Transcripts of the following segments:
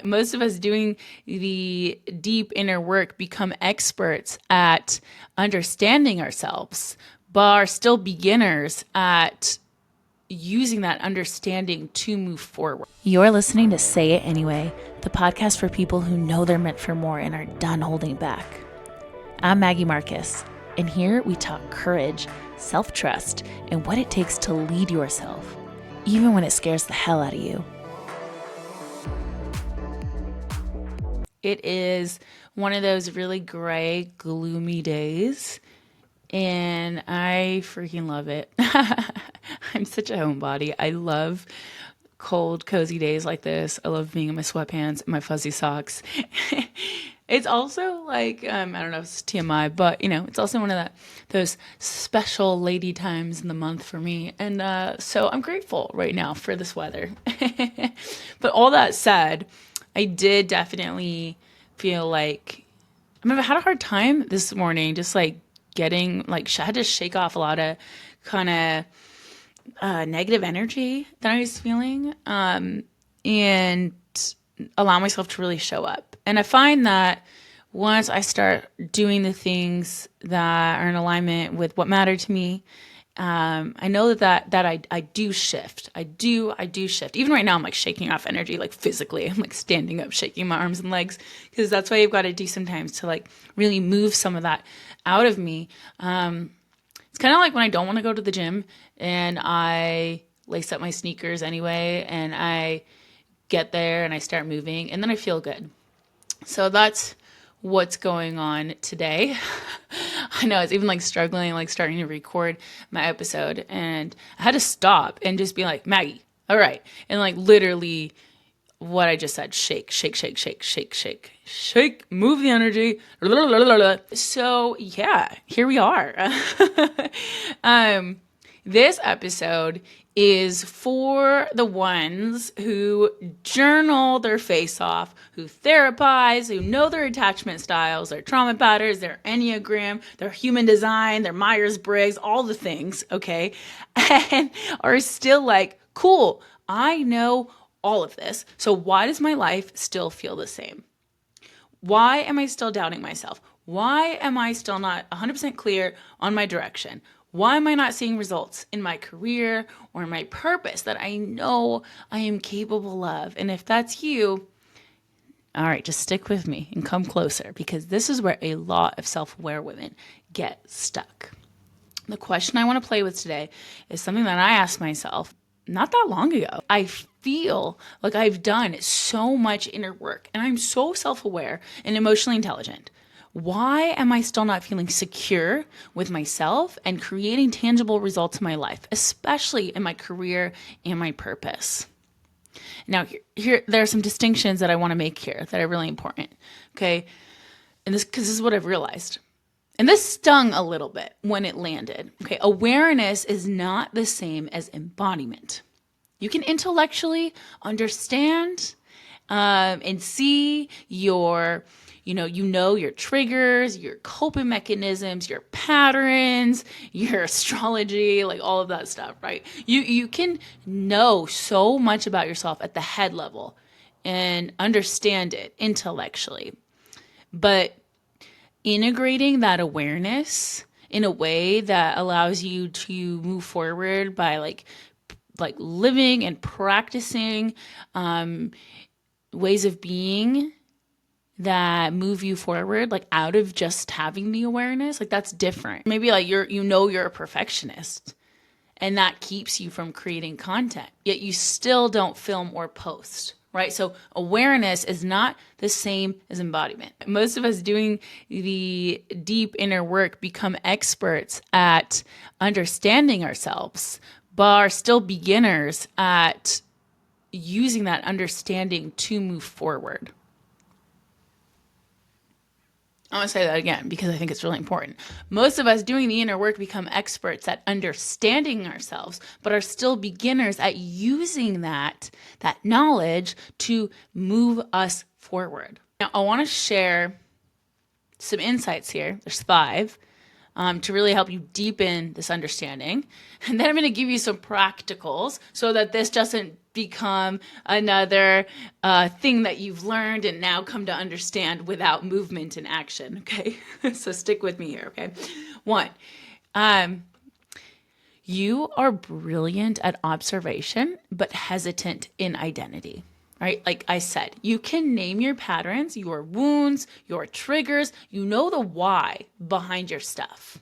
Most of us doing the deep inner work become experts at understanding ourselves, but are still beginners at using that understanding to move forward. You're listening to Say It Anyway, the podcast for people who know they're meant for more and are done holding back. I'm Maggie Marcus, and here we talk courage, self-trust, and what it takes to lead yourself, even when it scares the hell out of you. It is one of those really gray, gloomy days, and I freaking love it. I'm such a homebody. I love cold, cozy days like this. I love being in my sweatpants and my fuzzy socks. It's also like, I don't know if it's TMI, but it's also one of those special lady times in the month for me. And so I'm grateful right now for this weather. But all that said, I did definitely feel like I had a hard time this morning, just like getting I had to shake off a lot of kind of negative energy that I was feeling, and allow myself to really show up. And I find that once I start doing the things that are in alignment with what matter to me, I know that I do shift. I do shift. Even right now, I'm like shaking off energy, like physically. I'm like standing up, shaking my arms and legs, because that's what you've got to do sometimes to like really move some of that out of me. It's kind of like when I don't want to go to the gym and I lace up my sneakers anyway, and I get there and I start moving, and then I feel good. So that's what's going on today. I know it's even like struggling, like starting to record my episode, and I had to stop and just be like, Maggie, all right. And like literally what I just said, shake, shake, shake, shake, shake, shake, shake, move the energy. So yeah, here we are. This episode is for the ones who journal their face off, who therapize, who know their attachment styles, their trauma patterns, their Enneagram, their human design, their Myers-Briggs, all the things, okay? And are still like, cool, I know all of this. So why does my life still feel the same? Why am I still doubting myself? Why am I still not 100% clear on my direction? Why am I not seeing results in my career or in my purpose that I know I am capable of? And if that's you, all right, just stick with me and come closer, because this is where a lot of self-aware women get stuck. The question I want to play with today is something that I asked myself not that long ago. I feel like I've done so much inner work and I'm so self-aware and emotionally intelligent. Why am I still not feeling secure with myself and creating tangible results in my life, especially in my career and my purpose? Now, here there are some distinctions that I want to make here that are really important. Okay. And because this is what I've realized. And this stung a little bit when it landed. Okay, awareness is not the same as embodiment. You can intellectually understand and see your your triggers, your coping mechanisms, your patterns, your astrology, like all of that stuff, right? You can know so much about yourself at the head level and understand it intellectually. But integrating that awareness in a way that allows you to move forward by like living and practicing ways of being that move you forward, like out of just having the awareness, like that's different. Maybe like you're a perfectionist and that keeps you from creating content, yet you still don't film or post, right? So awareness is not the same as embodiment. Most of us doing the deep inner work become experts at understanding ourselves, but are still beginners at using that understanding to move forward. I want to say that again because I think it's really important. Most of us doing the inner work become experts at understanding ourselves, but are still beginners at using that knowledge to move us forward. Now, I want to share some insights here. There's 5 to really help you deepen this understanding. And then I'm going to give you some practicals so that this doesn't become another thing that you've learned and now come to understand without movement and action. Okay. So stick with me here. Okay. One, you are brilliant at observation, but hesitant in identity. Right? Like I said, you can name your patterns, your wounds, your triggers. You know the why behind your stuff.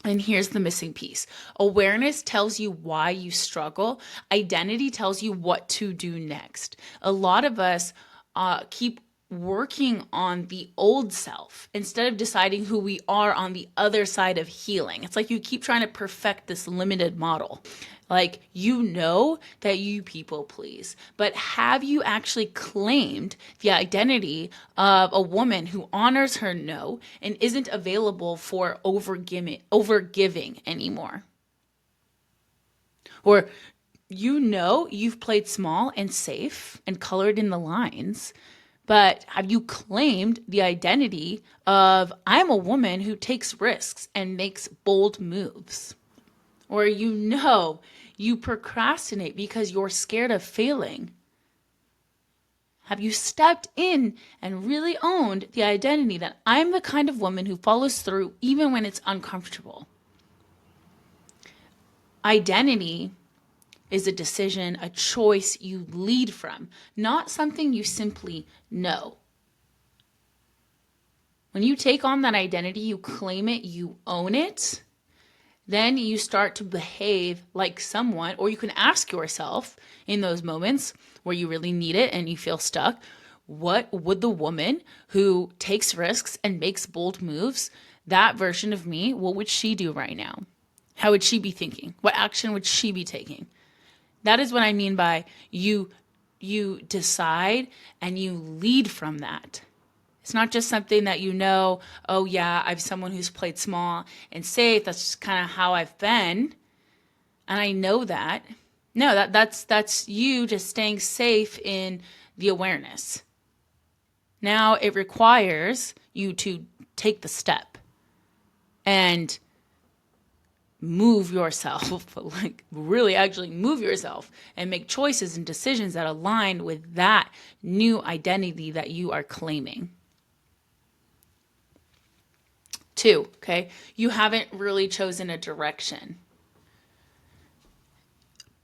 And here's the missing piece. Awareness tells you why you struggle. Identity tells you what to do next. A lot of us keep working on the old self instead of deciding who we are on the other side of healing. It's like you keep trying to perfect this limited model. Like, you know that you people please, but have you actually claimed the identity of a woman who honors her no and isn't available for overgiving anymore? Or you know you've played small and safe and colored in the lines, but have you claimed the identity of I'm a woman who takes risks and makes bold moves? Or you know you procrastinate because you're scared of failing. Have you stepped in and really owned the identity that I'm the kind of woman who follows through even when it's uncomfortable? Identity is a decision, a choice you lead from, not something you simply know. When you take on that identity, you claim it, you own it, then you start to behave like someone, or you can ask yourself in those moments where you really need it and you feel stuck, what would the woman who takes risks and makes bold moves, that version of me, what would she do right now? How would she be thinking? What action would she be taking? That is what I mean by you decide and you lead from that. It's not just something that you know, oh yeah, I'm someone who's played small and safe. That's just kind of how I've been. And I know that. No, that's you just staying safe in the awareness. Now it requires you to take the step and move yourself, like really actually move yourself and make choices and decisions that align with that new identity that you are claiming. 2, okay, you haven't really chosen a direction.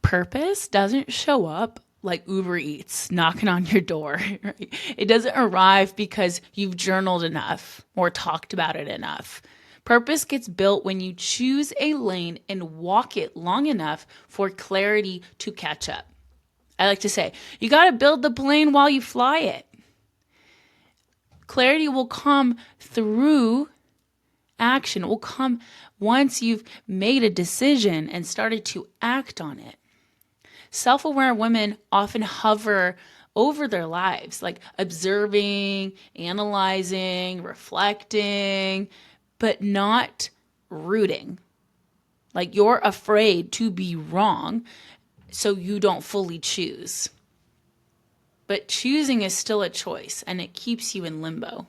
Purpose doesn't show up like Uber Eats knocking on your door. Right? It doesn't arrive because you've journaled enough or talked about it enough. Purpose gets built when you choose a lane and walk it long enough for clarity to catch up. I like to say, you got to build the plane while you fly it. Clarity will come through action. It will come once you've made a decision and started to act on it. Self-aware women often hover over their lives, like observing, analyzing, reflecting, but not rooting. Like you're afraid to be wrong, so you don't fully choose. But choosing is still a choice, and it keeps you in limbo.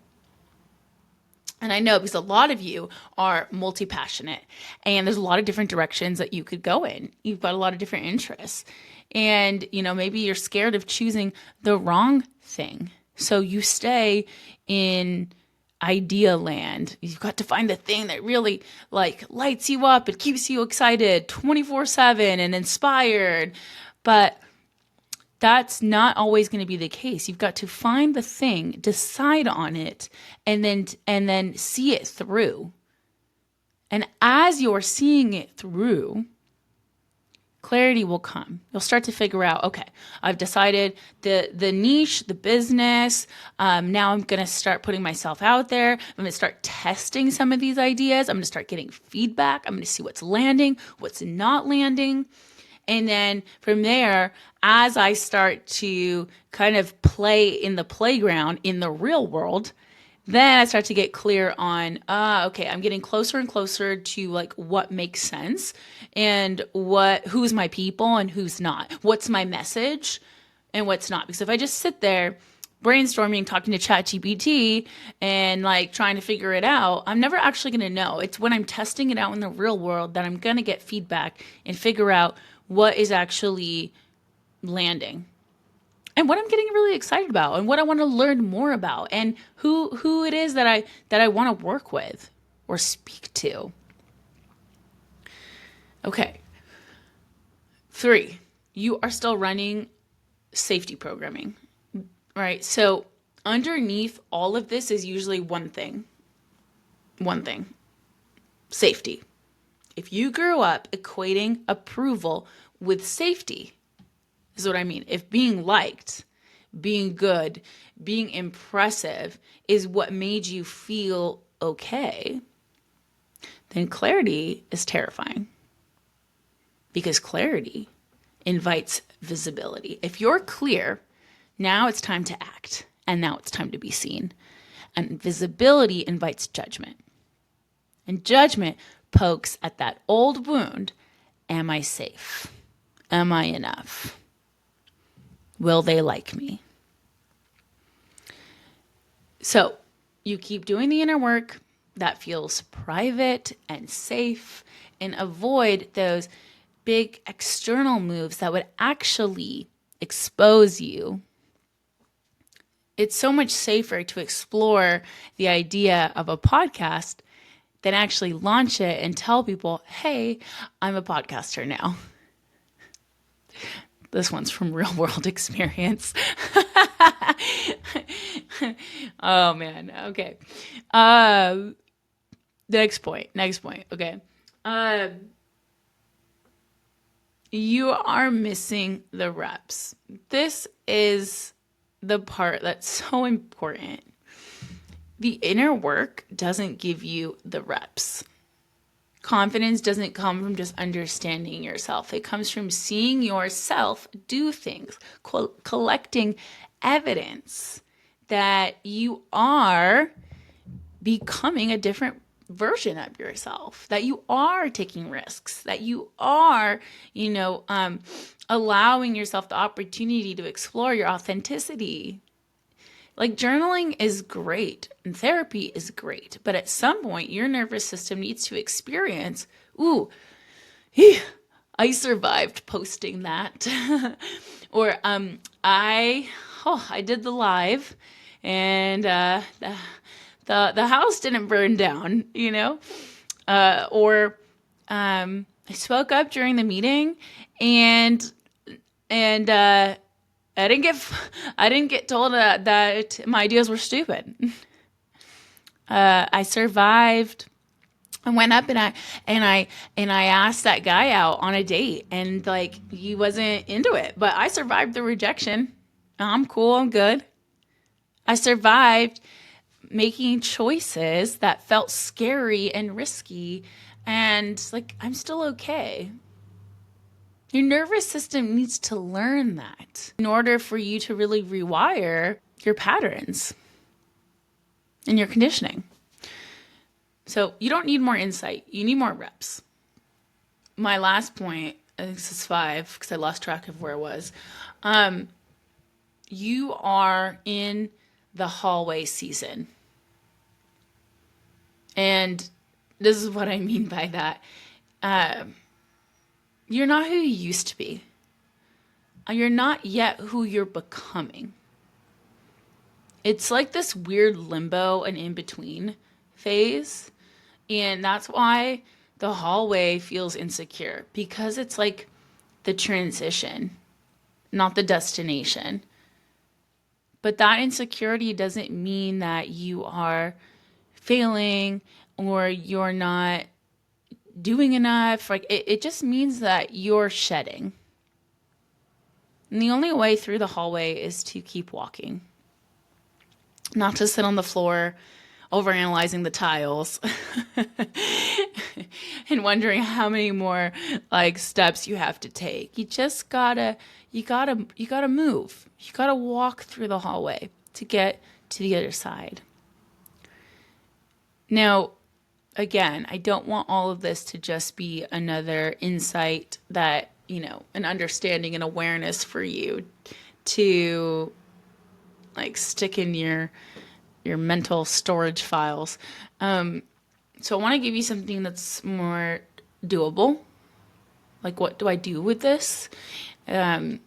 And I know because a lot of you are multi-passionate and there's a lot of different directions that you could go in. You've got a lot of different interests. And, maybe you're scared of choosing the wrong thing. So you stay in idea land. You've got to find the thing that really lights you up. It keeps you excited 24/7 and inspired. But that's not always going to be the case. You've got to find the thing, decide on it, and then see it through. And as you're seeing it through, clarity will come. You'll start to figure out, okay, I've decided the niche, the business. Now I'm going to start putting myself out there. I'm going to start testing some of these ideas. I'm going to start getting feedback. I'm going to see what's landing, what's not landing. And then from there, as I start to kind of play in the playground in the real world, then I start to get clear on, okay, I'm getting closer and closer to what makes sense and who's my people and who's not. What's my message and what's not. Because if I just sit there brainstorming, talking to ChatGPT and like trying to figure it out, I'm never actually going to know. It's when I'm testing it out in the real world that I'm going to get feedback and figure out what is actually landing and what I'm getting really excited about and what I want to learn more about and who it is that I want to work with or speak to. Okay. 3, you are still running safety programming, right? So underneath all of this is usually one thing, safety. If you grew up equating approval with safety, is what I mean. If being liked, being good, being impressive is what made you feel okay, then clarity is terrifying. Because clarity invites visibility. If you're clear, now it's time to act, and now it's time to be seen. And visibility invites judgment. And judgment pokes at that old wound. Am I safe? Am I enough? Will they like me? So you keep doing the inner work that feels private and safe and avoid those big external moves that would actually expose you. It's so much safer to explore the idea of a podcast than actually launch it and tell people, hey, I'm a podcaster now. This one's from real world experience. Oh man. Okay. Next point. Okay. You are missing the reps. This is the part that's so important. The inner work doesn't give you the reps. Confidence doesn't come from just understanding yourself. It comes from seeing yourself do things, collecting evidence that you are becoming a different version of yourself, that you are taking risks, that you are, allowing yourself the opportunity to explore your authenticity. Like journaling is great and therapy is great, but at some point your nervous system needs to experience, I survived posting that. Or I did the live and the house didn't burn down, or I spoke up during the meeting and I didn't get told that my ideas were stupid. I survived. I went up and I asked that guy out on a date and like he wasn't into it, but I survived the rejection. I'm cool. I'm good. I survived making choices that felt scary and risky, and like I'm still okay. Your nervous system needs to learn that in order for you to really rewire your patterns and your conditioning. So you don't need more insight. You need more reps. My last point, I think this is 5 because I lost track of where it was. You are in the hallway season. And this is what I mean by that. You're not who you used to be. You're not yet who you're becoming. It's like this weird limbo and in-between phase. And that's why the hallway feels insecure, because it's like the transition, not the destination. But that insecurity doesn't mean that you are failing or you're not doing enough. Like it just means that you're shedding. And the only way through the hallway is to keep walking. Not to sit on the floor overanalyzing the tiles and wondering how many more like steps you have to take. You just gotta move. You gotta walk through the hallway to get to the other side. Now, again, I don't want all of this to just be another insight that, an understanding and awareness for you to like stick in your mental storage files. So I want to give you something that's more doable. Like, what do I do with this? And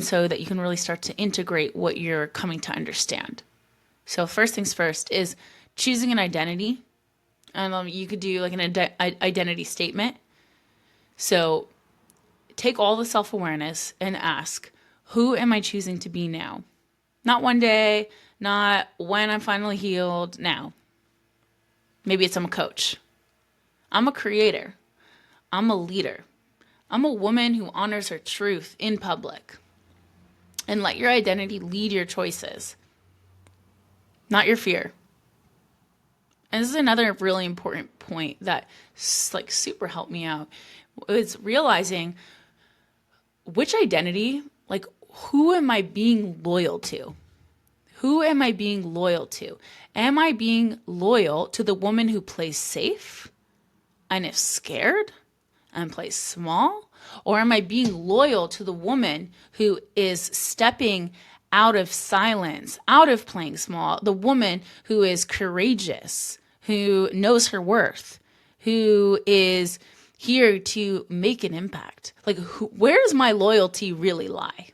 so that you can really start to integrate what you're coming to understand. So first things first is choosing an identity. You could do like an identity statement. So take all the self-awareness and ask, who am I choosing to be now? Not one day, not when I'm finally healed, now. Maybe it's I'm a coach. I'm a creator. I'm a leader. I'm a woman who honors her truth in public. And let your identity lead your choices, not your fear. And this is another really important point that like super helped me out. It's realizing which identity, like who am I being loyal to? Who am I being loyal to? Am I being loyal to the woman who plays safe and is scared and plays small? Or am I being loyal to the woman who is stepping out of silence, out of playing small, the woman who is courageous, who knows her worth, who is here to make an impact? Like, where does my loyalty really lie?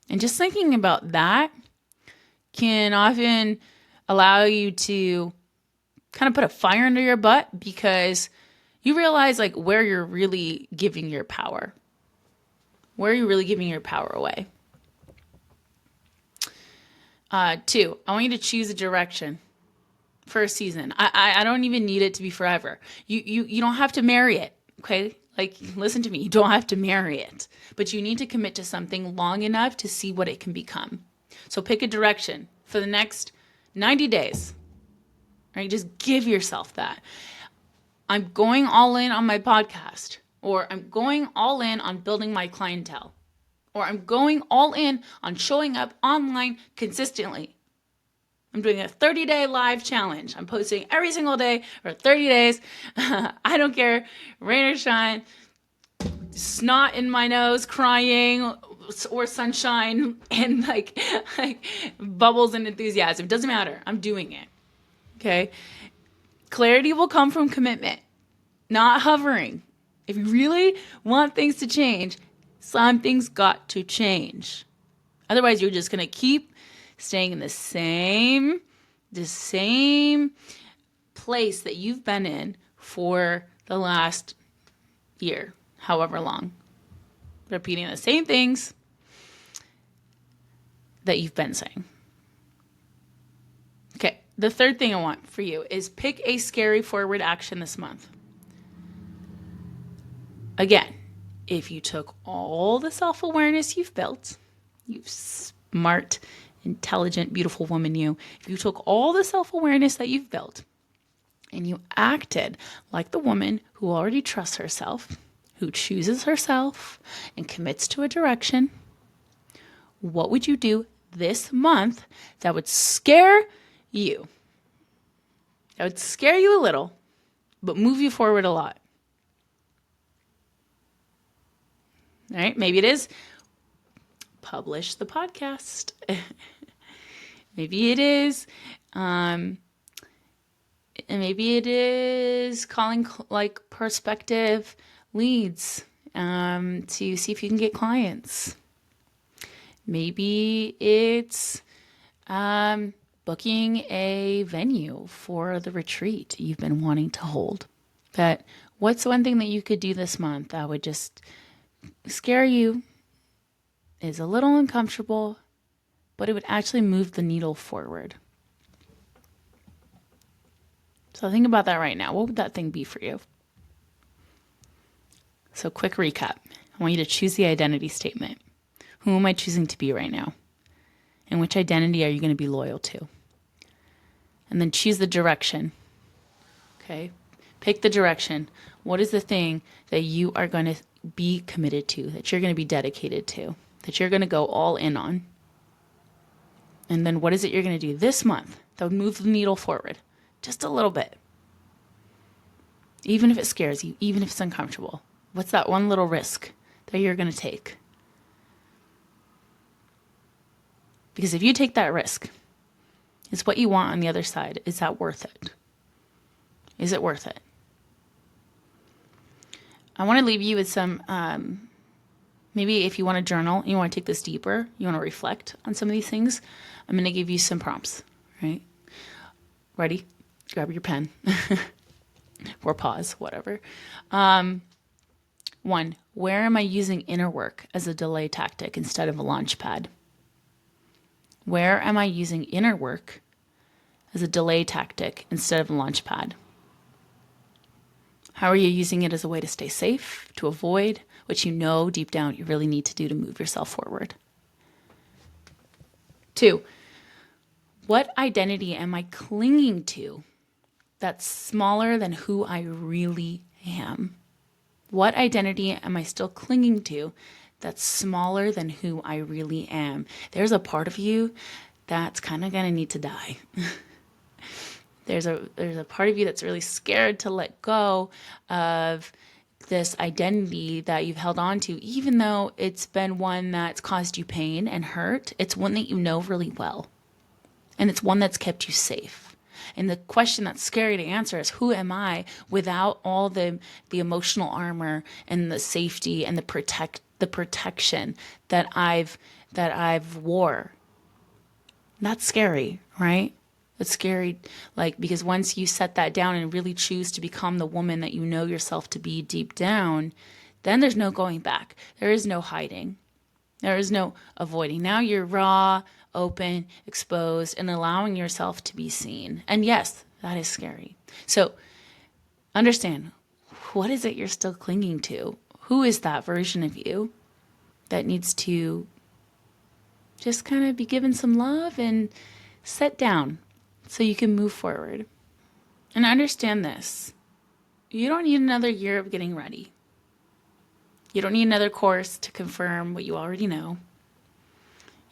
And just thinking about that can often allow you to kind of put a fire under your butt, because you realize like where you're really giving your power. Where are you really giving your power away? 2, I want you to choose a direction for a season. I don't even need it to be forever. You don't have to marry it, okay? Like, listen to me. You don't have to marry it, but you need to commit to something long enough to see what it can become. So pick a direction for the next 90 days, right? Just give yourself that. I'm going all in on my podcast, or I'm going all in on building my clientele, or I'm going all in on showing up online consistently. I'm doing a 30-day live challenge. I'm posting every single day for 30 days. I don't care, rain or shine, snot in my nose, crying, or sunshine, and like bubbles and enthusiasm. It doesn't matter. I'm doing it. Okay? Clarity will come from commitment, not hovering. If you really want things to change, something's got to change. Otherwise, you're just going to keep staying in the same place that you've been in for the last year, however long. Repeating the same things that you've been saying. Okay, the third thing I want for you is pick a scary forward action this month. Again, if you took all the self-awareness you've built, you smart, intelligent, beautiful woman you, if you took all the self-awareness that you've built and you acted like the woman who already trusts herself, who chooses herself and commits to a direction, what would you do this month that would scare you? That would scare you a little, but move you forward a lot. All right, maybe it is publish the podcast. Maybe it is, and maybe it is calling like prospective leads to see if you can get clients. Maybe it's booking a venue for the retreat you've been wanting to hold. But what's one thing that you could do this month that would just scare you, is a little uncomfortable, but it would actually move the needle forward? So think about that right now. What would that thing be for you? So quick recap. I want you to choose the identity statement. Who am I choosing to be right now? And which identity are you going to be loyal to? And then choose the direction. Okay? Pick the direction. What is the thing that you are going to be committed to, that you're going to be dedicated to, that you're going to go all in on? And then what is it you're going to do this month that would move the needle forward just a little bit? Even if it scares you, even if it's uncomfortable. What's that one little risk that you're going to take? Because if you take that risk, it's what you want on the other side. Is that worth it? Is it worth it? I want to leave you with some, maybe if you want to journal, you want to take this deeper, you want to reflect on some of these things, I'm going to give you some prompts, right? Ready? Grab your pen or pause, whatever. 1, where am I using inner work as a delay tactic instead of a launch pad? Where am I using inner work as a delay tactic instead of a launch pad? How are you using it as a way to stay safe, to avoid what you know deep down you really need to do to move yourself forward? 2, what identity am I clinging to that's smaller than who I really am? What identity am I still clinging to that's smaller than who I really am? There's a part of you that's kind of going to need to die. There's a part of you that's really scared to let go of this identity that you've held on to, even though it's been one that's caused you pain and hurt. It's one that you know really well. And it's one that's kept you safe. And the question that's scary to answer is, who am I without all the emotional armor and the safety and the protection that I've wore? That's scary, right? It's scary, because once you set that down and really choose to become the woman that you know yourself to be deep down, then there's no going back. There is no hiding. There is no avoiding. Now you're raw, open, exposed, and allowing yourself to be seen. And yes, that is scary. So understand, what is it you're still clinging to? Who is that version of you that needs to just kind of be given some love and set down so you can move forward? And understand this. You don't need another year of getting ready. You don't need another course to confirm what you already know.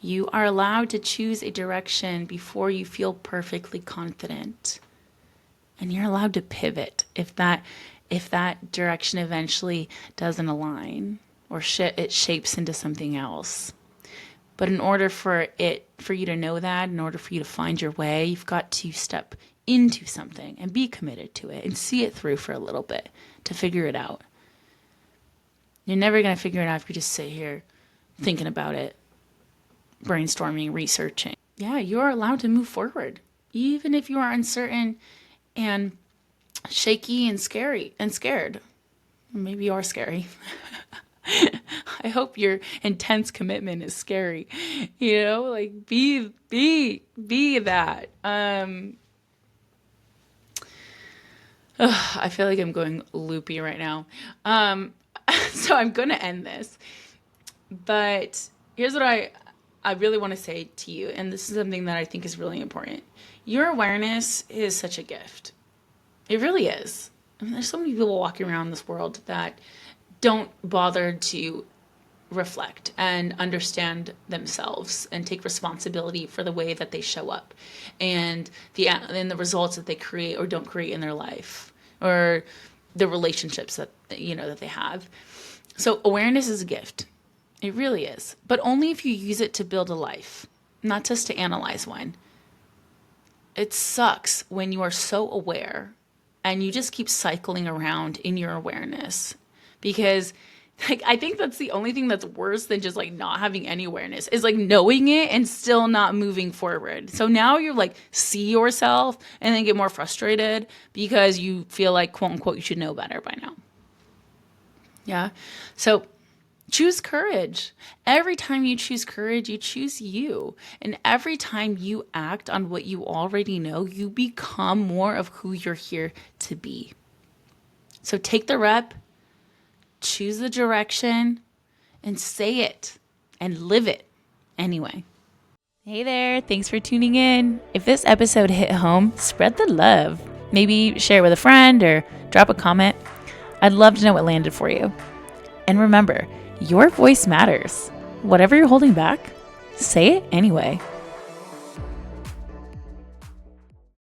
You are allowed to choose a direction before you feel perfectly confident. And you're allowed to pivot if that direction eventually doesn't align or it shapes into something else. But in order for you to know that, in order for you to find your way, you've got to step into something and be committed to it and see it through for a little bit to figure it out. You're never going to figure it out if you just sit here thinking about it, brainstorming, researching. Yeah, you're allowed to move forward, even if you are uncertain and shaky and scary and scared. Maybe you are scary. I hope your intense commitment is scary. Be that. I feel like I'm going loopy right now. So I'm going to end this. But here's what I really want to say to you, and this is something that I think is really important. Your awareness is such a gift. It really is. I mean, there's so many people walking around this world that don't bother to reflect and understand themselves and take responsibility for the way that they show up and the results that they create or don't create in their life or the relationships that they have. So awareness is a gift. It really is. But only if you use it to build a life, not just to analyze one. It sucks when you are so aware and you just keep cycling around in your awareness, because I think that's the only thing that's worse than just not having any awareness is knowing it and still not moving forward. So now you're see yourself and then get more frustrated because you feel quote unquote, you should know better by now. Yeah. So choose courage. Every time you choose courage, you choose you. And every time you act on what you already know, you become more of who you're here to be. So take the rep, choose the direction, and say it and live it anyway. Hey there, thanks for tuning in. If this episode hit home, spread the love. Maybe share it with a friend or drop a comment. I'd love to know what landed for you. And remember, your voice matters. Whatever you're holding back, say it anyway.